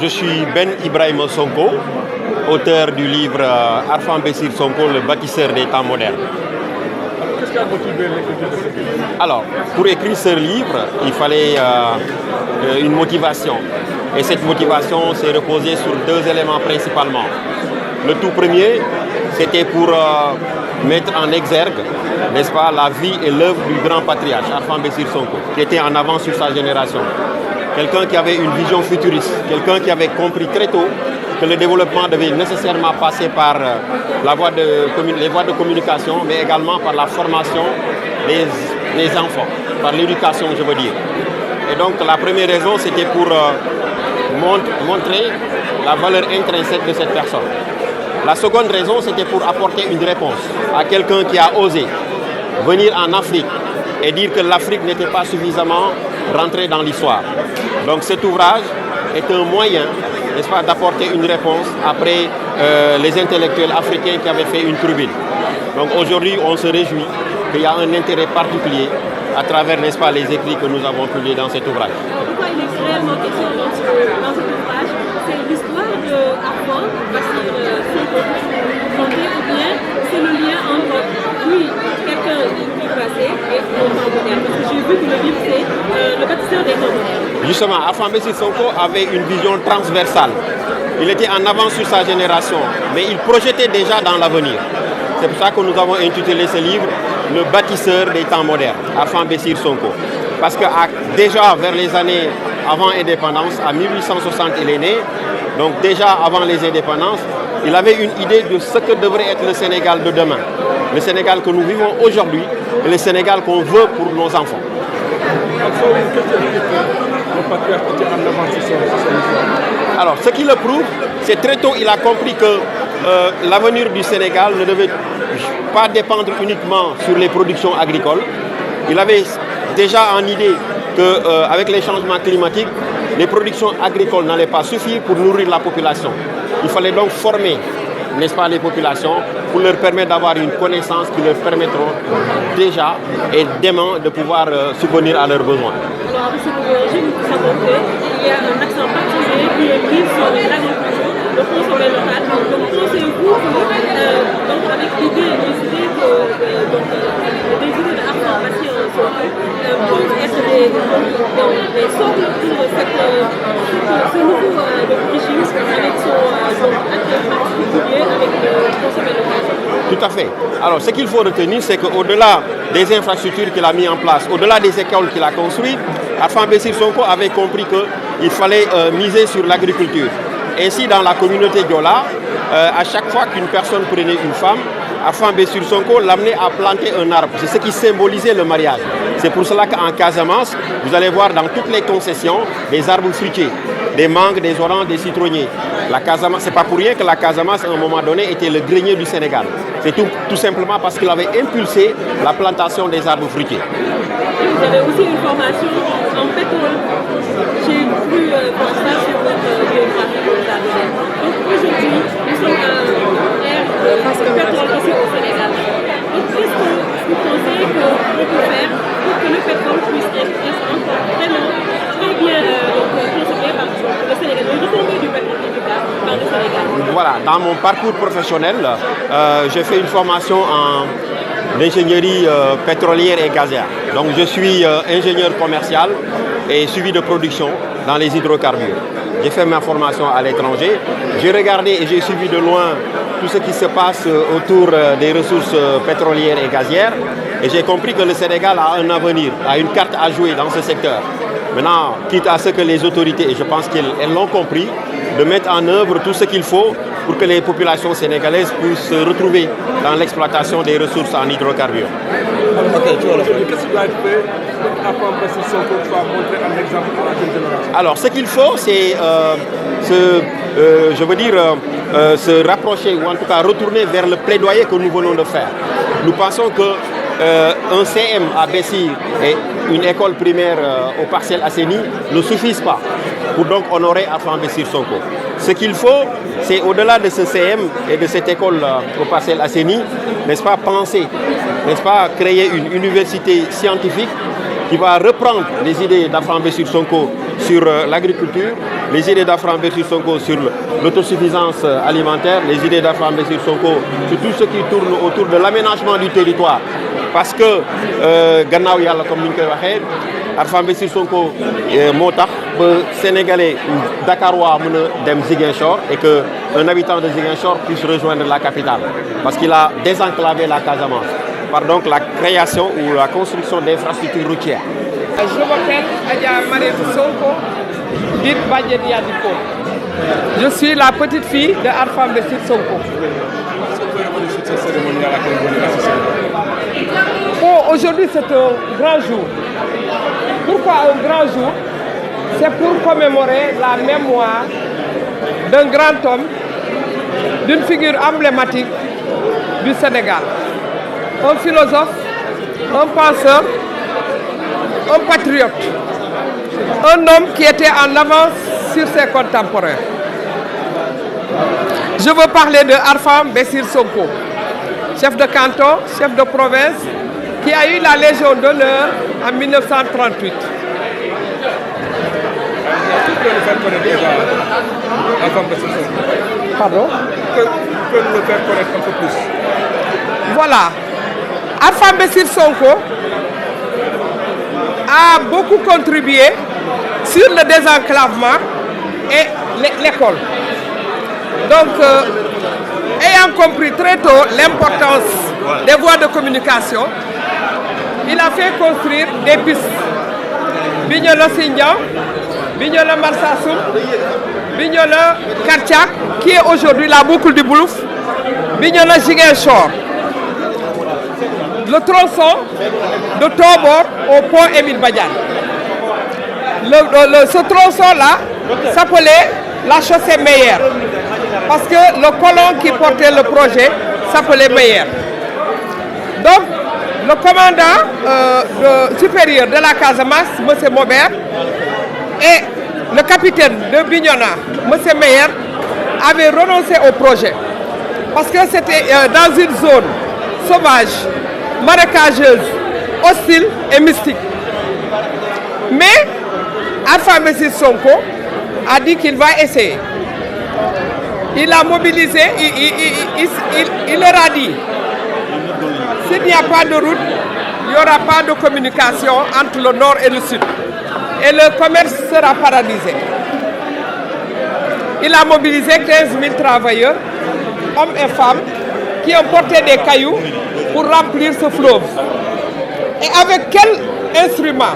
je suis Ben Ibrahima Sonko, auteur du livre Arfan Bessir Sonko, le bâtisseur des temps modernes. Qu'est-ce qui a motivé l'écriture de ce livre? Alors, pour écrire ce livre, il fallait une motivation. Et cette motivation s'est reposée sur deux éléments principalement. Le tout premier, c'était pour mettre en exergue, n'est-ce pas, la vie et l'œuvre du grand patriarche, Arfan Bessir Sonko, qui était en avance sur sa génération. Quelqu'un qui avait une vision futuriste, quelqu'un qui avait compris très tôt que le développement devait nécessairement passer par les voies de communication, mais également par la formation des enfants, par l'éducation, je veux dire. Et donc la première raison, c'était pour montrer la valeur intrinsèque de cette personne. La seconde raison, c'était pour apporter une réponse à quelqu'un qui a osé venir en Afrique et dire que l'Afrique n'était pas suffisamment rentrée dans l'histoire. Donc cet ouvrage est un moyen, n'est-ce pas, d'apporter une réponse après les intellectuels africains qui avaient fait une tribune. Donc aujourd'hui, on se réjouit qu'il y a un intérêt particulier à travers, n'est-ce pas, les écrits que nous avons publiés dans cet ouvrage. Alors pourquoi il est extrêmement question dans cet ouvrage? C'est l'histoire de Arfan Bessir Sonko, ou bien c'est le lien entre lui, quelqu'un du passé, et le temps moderne. Parce que j'ai vu que le livre c'est le bâtisseur des temps modernes. Justement, Arfan Bessir Sonko avait une vision transversale. Il était en avance sur sa génération, mais il projetait déjà dans l'avenir. C'est pour ça que nous avons intitulé ce livre « Le bâtisseur des temps modernes », Arfan Bessir Sonko. Parce que déjà vers les années avant l'indépendance, en 1860 il est né, donc déjà avant les indépendances, il avait une idée de ce que devrait être le Sénégal de demain. Le Sénégal que nous vivons aujourd'hui et le Sénégal qu'on veut pour nos enfants. Alors, ce qui le prouve, c'est très tôt, il a compris que l'avenir du Sénégal ne devait pas dépendre uniquement sur les productions agricoles. Il avait déjà en idée qu'avec les changements climatiques, les productions agricoles n'allaient pas suffire pour nourrir la population. Il fallait donc former, n'est-ce pas, les populations pour leur permettre d'avoir une connaissance qui leur permettront déjà et demain de pouvoir subvenir à leurs besoins. Alors avec cette idéologie, nous savons qu'il y a un accent particulier qui est mis sur l'agriculture, le consommer local. Donc pensez-vous que avec l'idée, des idées de Arfan Bessir Sonko peuvent être des socles pour ce nouveau régime avec son acteur particulier avec le consommer local? Tout à fait. Alors, ce qu'il faut retenir, c'est qu'au-delà des infrastructures qu'il a mis en place, au-delà des écoles qu'il a construites, Arfan Bessir Sonko avait compris qu'il fallait miser sur l'agriculture. Ainsi, dans la communauté Diola, à chaque fois qu'une personne prenait une femme, Arfan Bessir Sonko l'amenait à planter un arbre. C'est ce qui symbolisait le mariage. C'est pour cela qu'en Casamance, vous allez voir dans toutes les concessions des arbres fruitiers, des mangues, des oranges, des citronniers. La Casamance, c'est pas pour rien que la Casamance, à un moment donné, était le grenier du Sénégal. C'est tout simplement parce qu'il avait impulsé la plantation des arbres fruitiers. Vous avez aussi une formation en pétrole. J'ai cru voir ça sur votre biographie que vous avez. Donc aujourd'hui, nous sommes à l'ère du pétrole aussi au Sénégal. Donc qu'est-ce que vous pensez qu'on peut faire pour que le pétrole puisse être encore vraiment très bien consommé par le Sénégal, le retombée du pétrole par le Sénégal? Voilà, dans mon parcours professionnel, j'ai fait une formation en ingénierie pétrolière et gazière. Donc je suis ingénieur commercial et suivi de production dans les hydrocarbures. J'ai fait ma formation à l'étranger. J'ai regardé et j'ai suivi de loin tout ce qui se passe autour des ressources pétrolières et gazières. Et j'ai compris que le Sénégal a un avenir, a une carte à jouer dans ce secteur. Maintenant, quitte à ce que les autorités, et je pense qu'elles l'ont compris, de mettre en œuvre tout ce qu'il faut pour que les populations sénégalaises puissent se retrouver dans l'exploitation des ressources en hydrocarbures. Qu'est-ce qui doit être fait pour Arfan Bessir Sonko soit montré un exemple pour la jeune génération? Alors, ce qu'il faut, c'est se rapprocher, ou en tout cas retourner vers le plaidoyer que nous venons de faire. Nous pensons que un CM à Bessir et une école primaire aux Parcelles Assainies ne suffisent pas pour donc honorer Arfan Bessir Sonko. Ce qu'il faut, c'est au-delà de ce CM et de cette école aux Parcelles Assainies, n'est-ce pas, penser, n'est-ce pas, créer une université scientifique qui va reprendre les idées d'Arfan Bessir Sonko sur l'agriculture, les idées d'Alpha Mbessire Sonko sur l'autosuffisance alimentaire, les idées d'Alpha Mbessire Sonko sur tout ce qui tourne autour de l'aménagement du territoire. Parce que, gannaaw yàlla comme ni ñu koy waxee, Alpha Mbessire Sonko moo tax ba Sénégalais Dakarois mën a dem Ziguinchor et que un habitant de Ziguinchor puisse rejoindre la capitale. Parce qu'il a désenclavé la Casamance par donc la création ou la construction d'infrastructures routières. Je m'appelle Adja Mariétou Sonko, dite Badjen Yadiko. Je suis la petite fille de Alpha Mbessire Sonko. Bon, aujourd'hui c'est un grand jour. Pourquoi un grand jour? C'est pour commémorer la mémoire d'un grand homme, d'une figure emblématique du Sénégal. Un philosophe, un penseur, un patriote, un homme qui était en avance sur ses contemporains. Je veux parler de Alpha Mbessire Sonko, chef de canton, chef de province, qui a eu la Légion d'honneur en 1938. Pardon? Vous pouvez nous le faire connaître un peu plus. Voilà. Alpha Mbessire Sonko a beaucoup contribué sur le désenclavement et l'école. Donc, ayant compris très tôt l'importance des voies de communication, il a fait construire des pistes. Bignona-Sindian, Bignona-Marsassoum, Bignona-Kartiak, qui est aujourd'hui la boucle du Boulouf, Bignona-Ziguinchor. Le tronçon de Tobor au pont Émile Badiane. Ce tronçon-là s'appelait la chaussée Meyer, parce que le colon qui portait le projet s'appelait Meyer. Donc, le commandant supérieur de la Casamance, M. Maubert, et le capitaine de Bignona, M. Meyer, avaient renoncé au projet, parce que c'était dans une zone sauvage, marécageuse, hostile et mystique. Mais Alpha Mbessire Sonko a dit qu'il va essayer. Il a mobilisé, il leur a dit, s'il n'y a pas de route, il n'y aura pas de communication entre le nord et le sud. Et le commerce sera paralysé. Il a mobilisé 15 000 travailleurs, hommes et femmes, qui ont porté des cailloux pour remplir ce fleuve. Et avec quel instrument?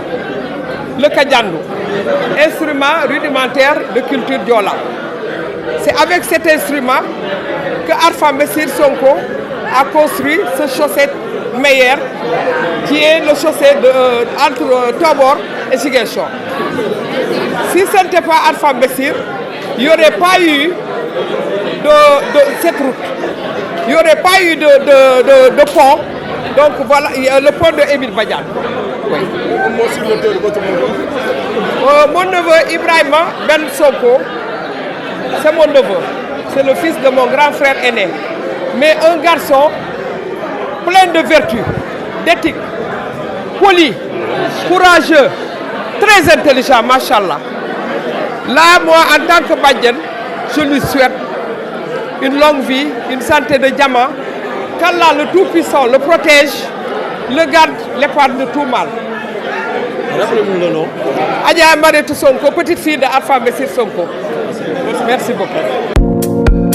Le Kadjandou, instrument rudimentaire de culture Diola. C'est avec cet instrument que Alpha Mbessire Sonko a construit ce chaussée Meyer, qui est le chaussée entre Tobor et Ziguinchor. Si ce n'était pas Alpha Mbessire, il n'y aurait pas eu de cette route. Il n'y aurait pas eu de pont. Donc voilà, le pont de Émile Badiane. Oui. Mon neveu Ibrahima Ben Sonko, c'est mon neveu. C'est le fils de mon grand frère aîné. Mais un garçon plein de vertus, d'éthique, poli, courageux, très intelligent, machallah. Là, moi, en tant que Badiane, je lui souhaite une longue vie, une santé de diamant, qu'Allah le Tout-Puissant le protège, le garde, l'épargne de tout mal. Rappelez-nous le nom. Adja Mariétou Sonko, petite fille de Alpha Mbessire Sonko. Merci beaucoup.